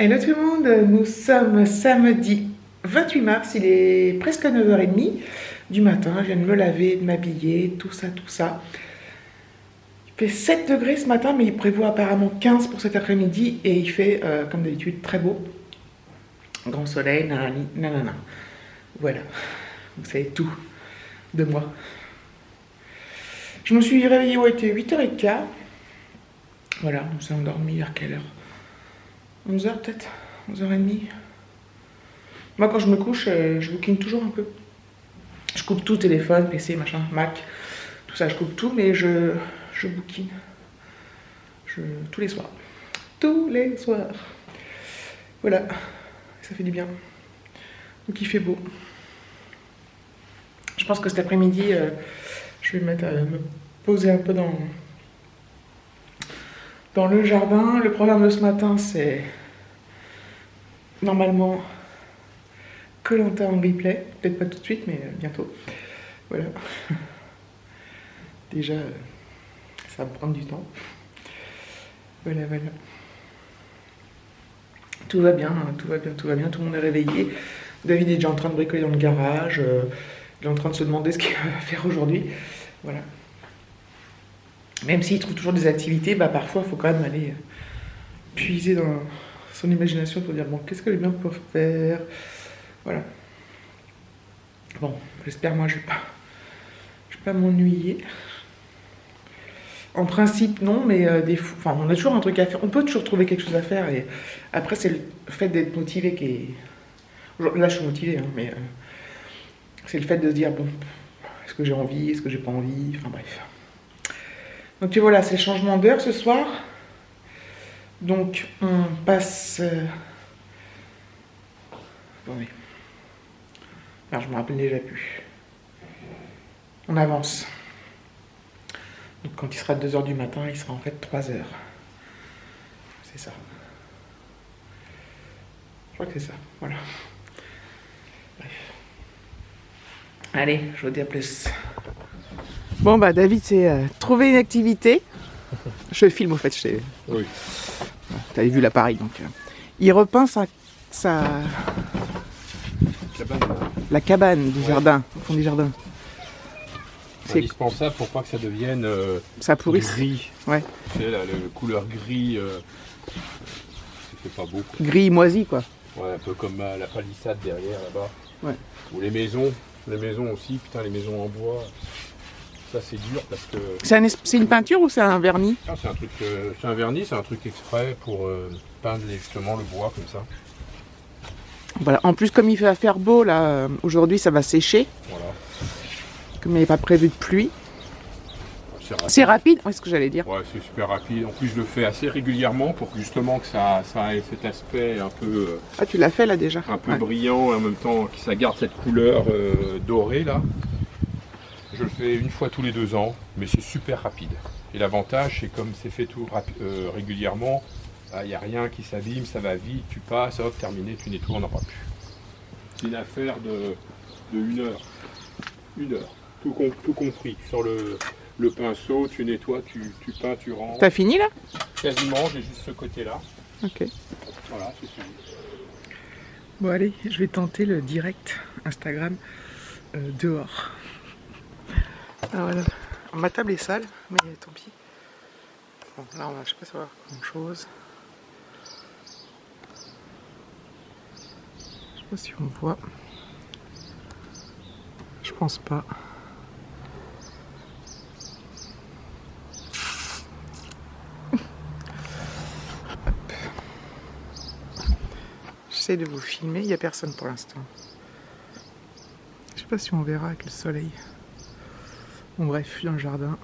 Hello tout le monde, nous sommes samedi 28 mars, il est presque 9h30 du matin, je viens de me laver, de m'habiller, tout ça. Il fait 7 degrés ce matin, mais il prévoit apparemment 15 pour cet après-midi et il fait, comme d'habitude, très beau. Grand soleil, nanana. Voilà, vous savez tout de moi. Je me suis réveillée, il était 8h15. Voilà, on s'est endormi vers quelle heure? 11h peut-être, 11h30. Moi quand je me couche, je bouquine toujours un peu. Je coupe tout, téléphone, PC, machin, Mac, tout ça, je coupe tout, mais je bouquine. Tous les soirs. Tous les soirs. Voilà, ça fait du bien. Donc il fait beau. Je pense que cet après-midi, je vais me poser un peu dans le jardin. Le programme de ce matin, c'est normalement Koh-Lanta en replay. Peut-être pas tout de suite, mais bientôt. Voilà. Déjà, ça va me prendre du temps. Voilà. Tout va bien, tout va bien. Tout le monde est réveillé. David est déjà en train de bricoler dans le garage. Il est en train de se demander ce qu'il va faire aujourd'hui. Voilà. Même s'il trouve toujours des activités, bah parfois il faut quand même aller puiser dans son imagination pour dire bon, qu'est-ce que les biens peuvent faire. Voilà. Bon, j'espère moi je vais pas m'ennuyer. En principe non, mais enfin on a toujours un truc à faire. On peut toujours trouver quelque chose à faire et après c'est le fait d'être motivé qui est. Là je suis motivée, hein, mais c'est le fait de se dire bon, est-ce que j'ai envie, est-ce que j'ai pas envie, enfin bref. Donc voilà, c'est le changement d'heure ce soir. Donc on passe... Attendez. Alors je me rappelle déjà plus. On avance. Donc quand il sera 2h du matin, il sera en fait 3h. C'est ça. Je crois que c'est ça, voilà. Bref. Allez, je vous dis à plus. Bon bah David s'est trouvé une activité. Je filme au fait, Oui. T'avais vu l'appareil donc. Il repeint la cabane du jardin, au fond du jardin. C'est indispensable pour pas que ça devienne ça pourrisse. Gris. Ouais. Tu sais, la couleur gris, c'est pas beau. Gris moisi quoi. Ouais, un peu comme la palissade derrière là-bas. Ouais. Ou les maisons aussi, putain les maisons en bois. Ça c'est dur parce que... C'est une peinture ou c'est un vernis? Ah, c'est un truc, c'est un vernis, c'est un truc exprès pour peindre justement le bois comme ça. Voilà. En plus comme il va faire beau là, aujourd'hui ça va sécher. Voilà. Comme il n'y avait pas prévu de pluie. C'est rapide, c'est ce que j'allais dire. Ouais, c'est super rapide. En plus je le fais assez régulièrement pour que justement que ça ait cet aspect un peu... Ah tu l'as fait là déjà? Un peu brillant et en même temps que ça garde cette couleur dorée là. Je le fais une fois tous les 2 ans, mais c'est super rapide. Et l'avantage, c'est comme c'est fait tout régulièrement, il n'y a rien qui s'abîme, ça va vite, tu passes, hop, terminé, tu nettoies, on n'en parle plus. C'est une affaire de 1 heure. 1 heure, tout compris. Tu sors le pinceau, tu nettoies, tu peins, tu ranges. T'as fini là? Quasiment, j'ai juste ce côté-là. Ok. Voilà, c'est fini. Bon allez, je vais tenter le direct Instagram dehors. Alors voilà, ma table est sale, mais tant pis. Bon, là, je sais pas savoir grand chose. Je sais pas si on voit. Je pense pas. J'essaie de vous filmer, il n'y a personne pour l'instant. Je sais pas si on verra avec le soleil. Bon bref, je suis dans le jardin.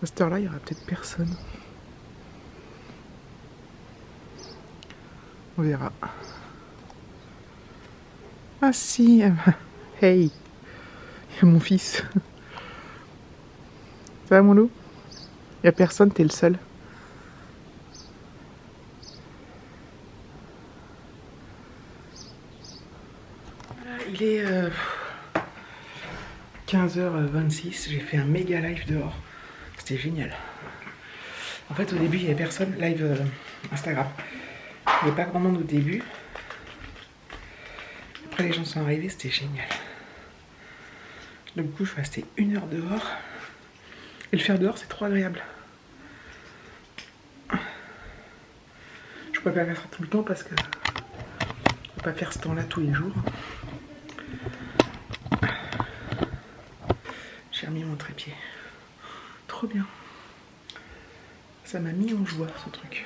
À cette heure-là, il n'y aura peut-être personne. On verra. Ah si, hey, il y a mon fils. Ça va mon loup? Il n'y a personne, t'es le seul. Voilà, il est 15h26, j'ai fait un méga live dehors. C'était génial. En fait, au début, il n'y avait personne. Live Instagram. Il n'y avait pas grand monde au début. Après, les gens sont arrivés, c'était génial. Du coup, je suis restée 1 heure dehors. Et le faire dehors, c'est trop agréable. Je peux pas faire ça tout le temps parce que je peux pas faire ce temps-là tous les jours. J'ai remis mon trépied. Trop bien. Ça m'a mis en joie ce truc.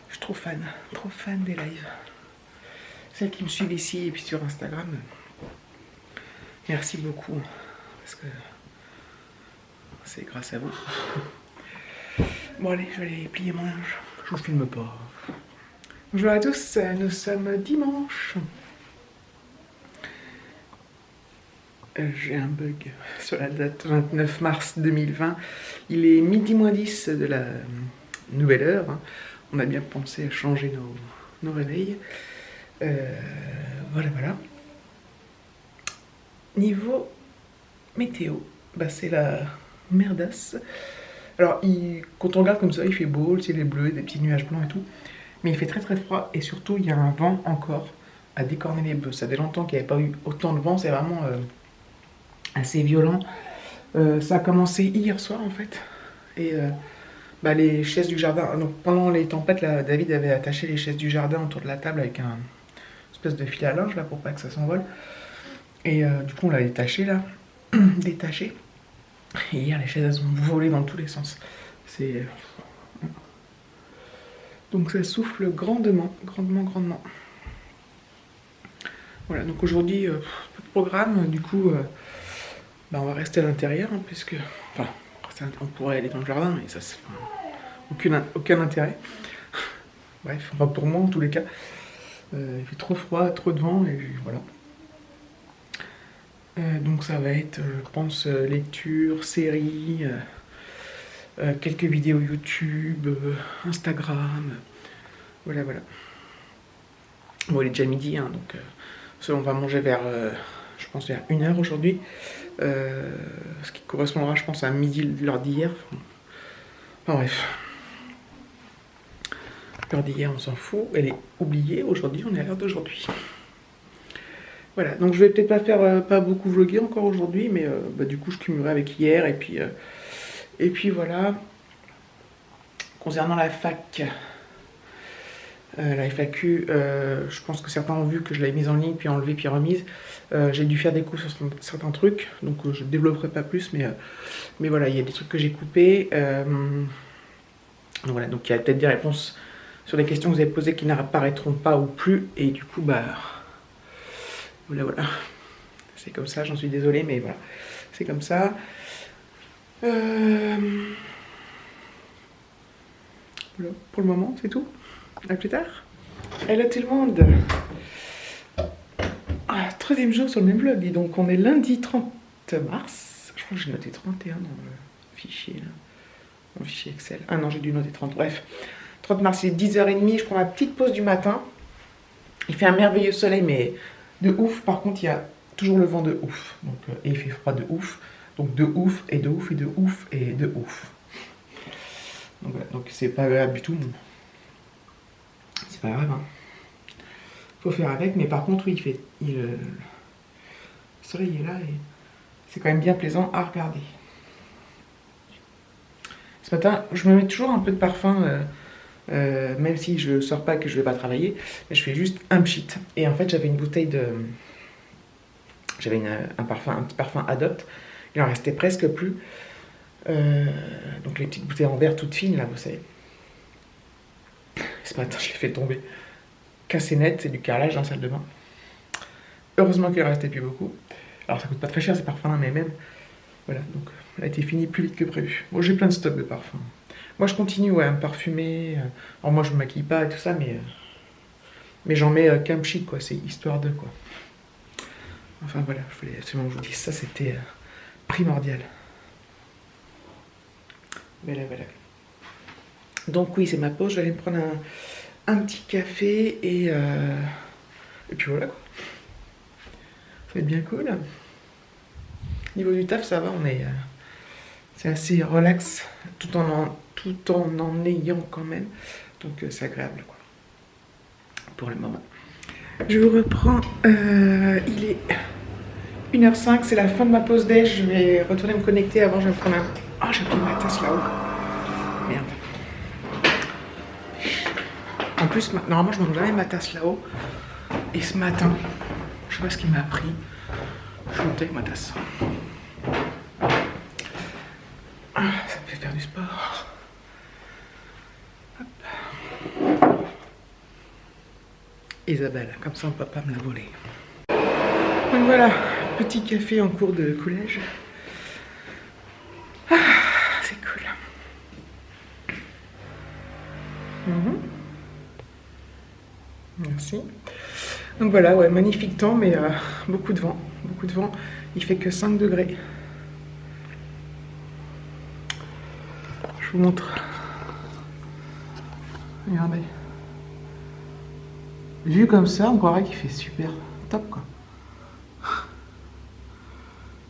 Je suis trop fan des lives. Celles qui me suivent ici et puis sur Instagram, merci beaucoup. Parce que c'est grâce à vous. Bon allez, je vais aller plier mon linge. Je vous filme pas. Bonjour à tous, nous sommes dimanche. J'ai un bug sur la date 29 mars 2020. Il est midi moins 10 de la nouvelle heure. On a bien pensé à changer nos réveils. Voilà. Niveau météo, bah c'est la merdasse. Alors, quand on regarde comme ça, il fait beau, le ciel est bleu, des petits nuages blancs et tout. Mais il fait très très froid et surtout, il y a un vent encore à décorner les bœufs. Ça fait longtemps qu'il n'y avait pas eu autant de vent, c'est vraiment assez violent. Ça a commencé hier soir en fait. Et les chaises du jardin, donc pendant les tempêtes, là, David avait attaché les chaises du jardin autour de la table avec un espèce de fil à linge là pour pas que ça s'envole. Et du coup, on l'a détaché là, détaché. Et hier, les chaises elles ont volé dans tous les sens. Donc ça souffle grandement. Voilà, donc aujourd'hui, pas de programme. Du coup, on va rester à l'intérieur, hein, puisque... Enfin, on pourrait aller dans le jardin, mais ça, c'est aucun intérêt. Bref, enfin pour moi en tous les cas. Il fait trop froid, trop de vent, et voilà. Donc ça va être, je pense, lecture, série, quelques vidéos YouTube, Instagram, voilà. Bon, il est déjà midi, hein, donc on va manger vers, je pense, vers 1h aujourd'hui, ce qui correspondra, je pense, à midi l'heure d'hier. Enfin bref. L'heure d'hier, on s'en fout, elle est oubliée. Aujourd'hui, on est à l'heure d'aujourd'hui. Voilà, donc je vais peut-être pas faire pas beaucoup vlogger encore aujourd'hui, mais du coup je cumulerai avec hier et puis voilà. Concernant la fac, la FAQ, je pense que certains ont vu que je l'avais mise en ligne, puis enlevée, puis remise. J'ai dû faire des cours sur certains trucs, donc je ne développerai pas plus, mais voilà, il y a des trucs que j'ai coupés. Donc voilà, donc il y a peut-être des réponses sur des questions que vous avez posées qui n'apparaîtront pas ou plus, et du coup, voilà. C'est comme ça, j'en suis désolée, mais voilà, c'est comme ça. Voilà, pour le moment, c'est tout. À plus tard. Hello tout le monde. 3e jour sur le même vlog, dis donc. On est lundi 30 mars. Je crois que j'ai noté 31 dans le fichier, là. Mon fichier Excel. Ah non, j'ai dû noter 30. Bref, 30 mars, il est 10h30. Je prends ma petite pause du matin. Il fait un merveilleux soleil, mais de ouf. Par contre, il y a toujours le vent de ouf. Donc, et il fait froid de ouf. Donc de ouf, et de ouf, et de ouf, et de ouf. Donc voilà, donc c'est pas agréable du tout. C'est pas grave, hein. Faut faire avec, mais par contre, oui, le soleil est là et c'est quand même bien plaisant à regarder. Ce matin, je me mets toujours un peu de parfum, même si je sors pas et que je vais pas travailler, mais je fais juste un pchit. Et en fait, j'avais une bouteille de... J'avais un petit parfum Adopt, il en restait presque plus. Donc les petites bouteilles en verre toutes fines, là, vous savez. Ce matin, je l'ai fait tomber. Cassé net, c'est du carrelage dans la salle de bain. Heureusement qu'il en restait plus beaucoup. Alors ça coûte pas très cher ces parfums-là, mais même... Voilà, donc elle a été finie plus vite que prévu. Bon, j'ai plein de stocks de parfums. Moi, je continue à me parfumer. Alors moi, je me maquille pas et tout ça, mais j'en mets qu'un pchit, quoi. C'est histoire de, quoi. Enfin, voilà, je voulais absolument vous dire ça, c'était primordial. Voilà. Donc oui, c'est ma pause, je vais aller me prendre un petit café et puis voilà, quoi. Ça va être bien cool. Niveau du taf, ça va, c'est assez relax, tout en tout en ayant quand même. Donc c'est agréable quoi, pour le moment. Je vous reprends, il est 1h05, c'est la fin de ma pause déj. Je vais retourner me connecter avant, je vais me prendre un... Oh, j'ai pris ma tasse là-haut. Merde. En plus, normalement je ne mange jamais ma tasse là-haut. Et ce matin, je sais pas ce qui m'a pris. Je suis montée avec ma tasse. Ah, ça me fait faire du sport. Hop. Isabelle, comme ça on peut pas me la voler. Donc voilà, petit café en cours de collège. Ah, c'est cool. Merci. Donc voilà, ouais, magnifique temps, mais beaucoup de vent. Beaucoup de vent. Il fait que 5 degrés. Je vous montre. Regardez. Vu comme ça, on croirait qu'il fait super top, quoi.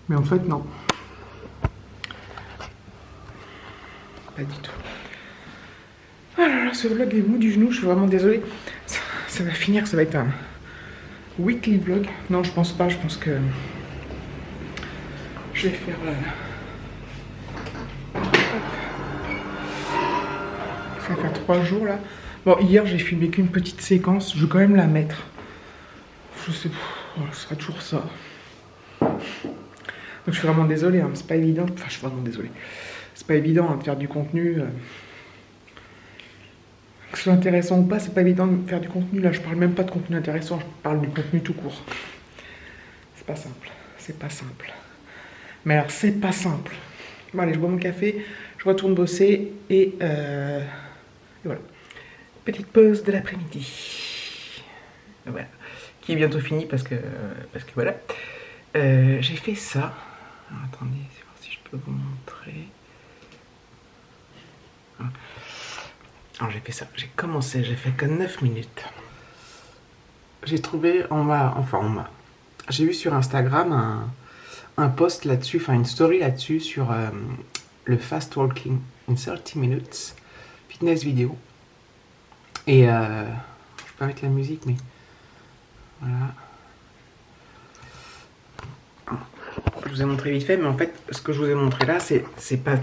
Mais en fait, non. Pas du tout. Oh là là, ce vlog est mou du genou, je suis vraiment désolée. Ça va finir, ça va être un weekly vlog. Non, je pense pas, je pense que je vais faire... Ça va faire 3 jours là. Bon, hier j'ai filmé qu'une petite séquence, je vais quand même la mettre. Je sais pas, ce sera toujours ça. Donc je suis vraiment désolée, hein, c'est pas évident. Enfin, je suis vraiment désolée. C'est pas évident hein, de faire du contenu. Que ce soit intéressant ou pas, c'est pas évident de faire du contenu. Là, je parle même pas de contenu intéressant, je parle du contenu tout court. C'est pas simple, c'est pas simple. Mais alors, c'est pas simple. Bon, allez, je bois mon café, je retourne bosser et voilà. Petite pause de l'après-midi. Voilà. Qui est bientôt finie parce que voilà. J'ai fait ça. Alors, attendez, je vais voir si je peux vous montrer. Alors j'ai fait ça, j'ai commencé, j'ai fait que 9 minutes. J'ai trouvé, j'ai vu sur Instagram un post là-dessus, enfin une story là-dessus sur le fast walking in 30 minutes, fitness vidéo. Et je peux pas mettre la musique, mais voilà. Je vous ai montré vite fait, mais en fait, ce que je vous ai montré là, c'est pas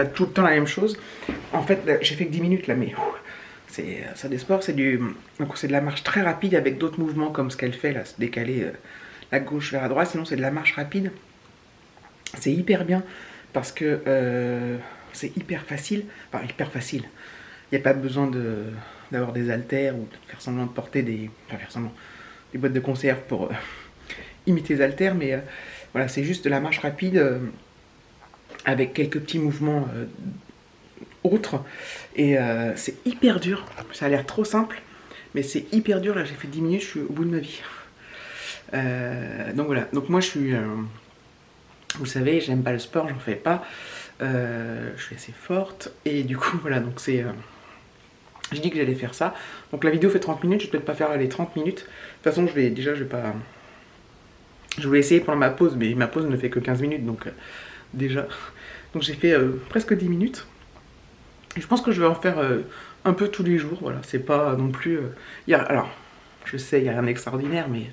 tout le temps la même chose. En fait, j'ai fait que 10 minutes là, mais c'est ça des sports, c'est de la marche très rapide avec d'autres mouvements comme ce qu'elle fait là, se décaler la gauche vers la droite. Sinon, c'est de la marche rapide. C'est hyper bien parce que c'est hyper facile. Enfin, hyper facile. Il n'y a pas besoin d'avoir des haltères ou de faire semblant de porter des boîtes de conserve pour imiter les haltères, mais voilà, c'est juste de la marche rapide avec quelques petits mouvements autres. Et c'est hyper dur. Ça a l'air trop simple, mais c'est hyper dur. Là, j'ai fait 10 minutes, je suis au bout de ma vie. Donc voilà. Donc moi, je suis... vous savez, j'aime pas le sport, j'en fais pas. Je suis assez forte. Et du coup, voilà, donc c'est... je dis que j'allais faire ça. Donc la vidéo fait 30 minutes, je vais peut-être pas faire les 30 minutes. De toute façon, je vais pas... Je voulais essayer pendant ma pause, mais ma pause ne fait que 15 minutes, donc déjà... Donc j'ai fait presque 10 minutes. Et je pense que je vais en faire un peu tous les jours, voilà. C'est pas non plus... alors, je sais, il n'y a rien d'extraordinaire, mais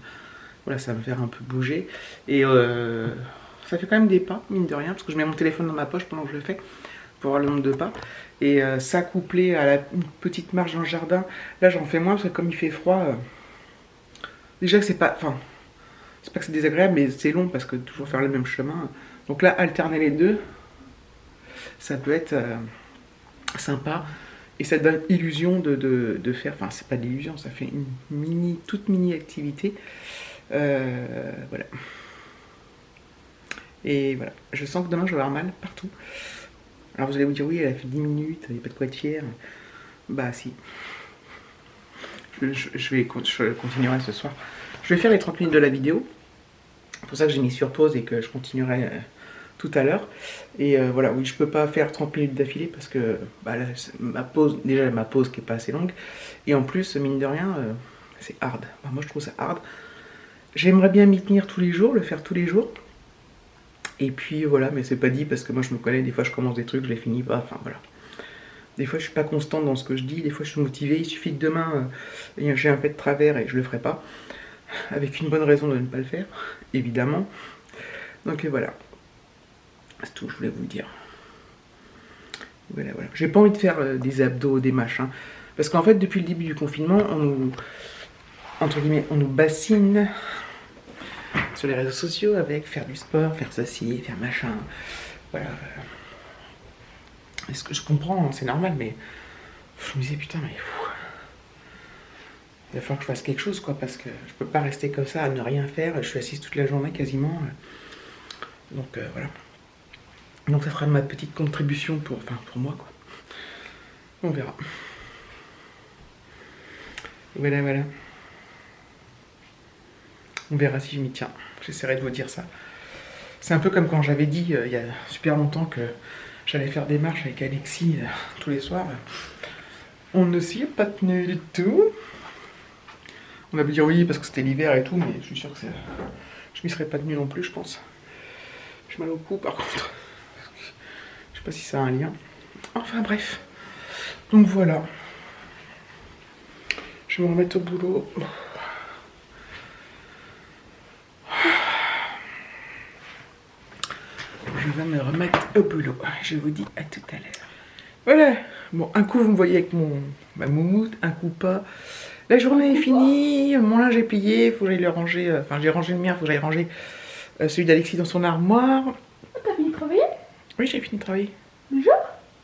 voilà, ça va me faire un peu bouger. Et ça fait quand même des pas, mine de rien, parce que je mets mon téléphone dans ma poche pendant que je le fais, pour voir le nombre de pas. Et ça couplé à une petite marche dans le jardin, là j'en fais moins, parce que comme il fait froid, déjà que c'est pas... Enfin, c'est pas que c'est désagréable, mais c'est long, parce que toujours faire le même chemin. Donc là, alterner les deux, ça peut être sympa. Et ça donne illusion de faire... Enfin, c'est pas d'illusion, ça fait une toute mini activité. Voilà. Et voilà. Je sens que demain, je vais avoir mal partout. Alors vous allez vous dire, oui, elle a fait 10 minutes, il n'y a pas de quoi être fier. Bah si. Je continuerai ce soir. Je vais faire les 30 minutes de la vidéo. C'est pour ça que j'ai mis sur pause et que je continuerai tout à l'heure. Et voilà, oui, je peux pas faire 30 minutes d'affilée parce que bah, là, ma pause qui est pas assez longue. Et en plus, mine de rien, c'est hard. Bah, moi, je trouve ça hard. J'aimerais bien m'y tenir tous les jours, le faire tous les jours. Et puis voilà, mais c'est pas dit parce que moi, je me connais, des fois, je commence des trucs, je les finis pas. Enfin voilà. Des fois, je suis pas constante dans ce que je dis. Des fois, je suis motivée. Il suffit que demain, j'ai un peu de travers et je le ferai pas. Avec une bonne raison de ne pas le faire, évidemment. Donc voilà. C'est tout que je voulais vous dire. Voilà. J'ai pas envie de faire des abdos, des machins. Parce qu'en fait, depuis le début du confinement, on nous, entre guillemets, on nous bassine sur les réseaux sociaux avec faire du sport, faire ceci, faire machin. Voilà. Est-ce que je comprends, c'est normal, mais je me disais putain, mais il va falloir que je fasse quelque chose, quoi, parce que je peux pas rester comme ça à ne rien faire. Je suis assise toute la journée quasiment. Donc voilà. Donc ça fera ma petite contribution pour moi, quoi. On verra. Voilà. On verra si je m'y tiens. J'essaierai de vous dire ça. C'est un peu comme quand j'avais dit il y a super longtemps que j'allais faire des marches avec Alexis tous les soirs. On ne s'y est pas tenu du tout. On va me dire oui parce que c'était l'hiver et tout, mais je suis sûr que je m'y serais pas tenu non plus, je pense. J'ai mal au cou par contre. Je sais pas si ça a un lien. Enfin bref. Donc voilà. Je vais me remettre au boulot. Je vais me remettre au boulot. Je vous dis à tout à l'heure. Voilà. Bon, un coup vous me voyez avec ma moumoute, un coup pas. La journée est finie, mon linge est plié, faut que j'aille le ranger. Enfin, j'ai rangé le mien, faut que j'aille ranger celui d'Alexis dans son armoire. T'as fini de travailler? Oui, j'ai fini de travailler. Déjà?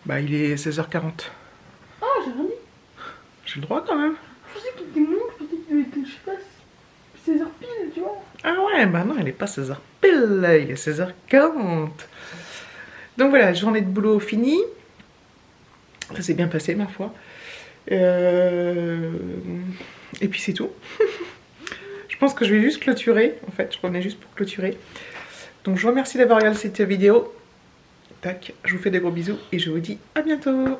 Bah, il est 16h40. Ah, j'ai rien dit. J'ai le droit quand même. Je pensais qu'il était long, je pensais qu'il était, je sais pas, 16h pile, tu vois. Ah ouais, bah non, il est pas 16h pile, il est 16h40. Donc voilà, journée de boulot finie. Ça s'est bien passé, ma foi. Et puis c'est tout. Je pense que je vais juste clôturer. En fait, je revenais juste pour clôturer. Donc je vous remercie d'avoir regardé cette vidéo. Tac, je vous fais des gros bisous et je vous dis à bientôt.